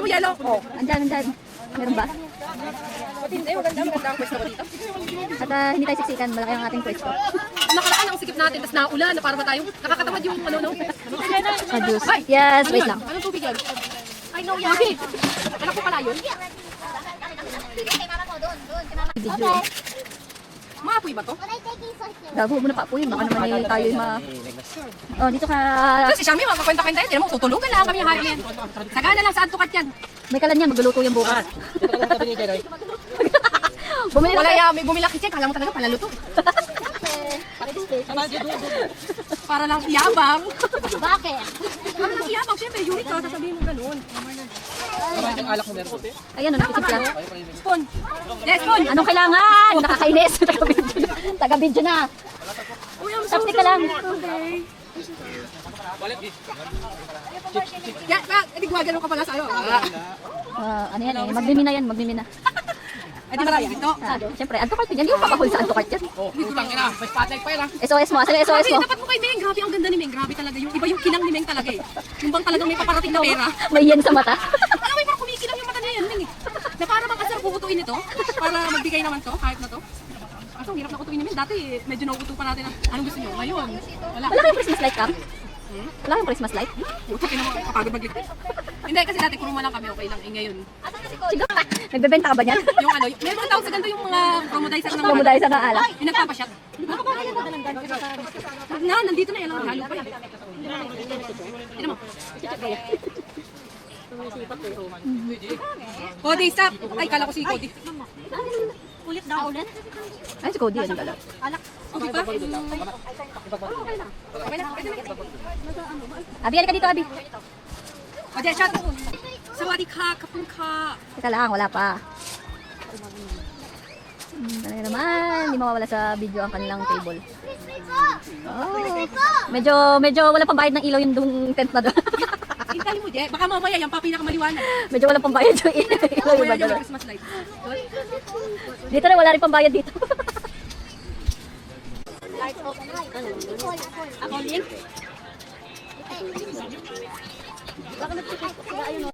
mo yellow? Oh. Andyan. Meron ba? Hindi, maganda ang pwesto ko dito. At hindi tayo siksikan, malaki ang ating pwesto. Nakaraan ang sikip natin, tapos naulan, na para ba tayong nakakatamad yung ano, no? Juice. Yes, wait lang. Anong tubig yan? I know yan. Okay. Anak ko pala yun? Video. Maapoy ba to? Gago, muna pa po yun. Baka naman tayo yung Oh, dito ka. Kasi siya may magkakwenta-kwenta yun. Tinan mo, tutulugan lang kami yung hayop yan. Sagana lang saan tukat yan. May kalan yan, magluluto yung bukas. Bumili Wala na yan, may bumila kitchen. Kala mo talaga palaluto. Para lang iyabang. Bakit? Para lang iyabang. Siyempre, unique ka. Sasabihin mo ganun. Ayan, nakikip lang. Spoon. Yes, spoon. Anong kailangan? Nakakainis. Taga-video na. Uy, I'm so Tapos ka lang. Okay. Yan, hindi gumagano ka pala sa ano. Ano yan eh, magmimina yan, magmimina. Ay, di marami ito. Siyempre, antokart yan. Hindi mo papahul sa antokart yan. Hindi ko lang ina. May spotlight pa yan. SOS mo, asan yung SOS mo? Dapat mo kay Meng. Grabe, ang ganda ni Meng. Grabe talaga. Yung iba yung kinang ni Meng talaga eh. Yung bang talagang may paparating na pera. May yen sa mata. Alam mo, parang kumikilang yung mata niya yan, Meng eh. Na para bang kasar bubutuin ito. Para magbigay naman to, kahit na to. Kaso, ang hirap na kutuin namin. Dati, medyo nauuto pa natin ang anong gusto nyo. Ngayon, wala. Wala kayong Christmas light, Cap? Wala kayong Christmas light? Puto, kapagod magligpit. Hindi, kasi dati kuruma lang kami, okay lang. Eh, ngayon, Sigo, nagbebenta ka ba niyan? yung ano, may mga tawag sa ganito yung mga promodizer ng Kung mo dahil sa alak. yung nagpapasyat. Na, nandito na yan. Halo pa yan. Tignan mo. Cody, stop! Ay, kala ko si Cody. Ulit na ulit. Ay, si Cody, ano gala? Okay pa? Okay lang. Okay na. Abi, halika dito, Abi. O, diyan, shot. Sawadee ka, kapun ka. Teka lang, wala pa. Talaga naman, hindi mawawala sa video ang kanilang table. Oh, medyo wala pang bayad ng ilaw yung tent na doon. Hintay mo, Jay. Baka mamaya yan pa pinakamaliwanag. Medyo wala pang bayad yung ilaw yung Mamaya iba yung doon. Christmas light. Dito na, wala rin pang bayad dito. Ako, Link.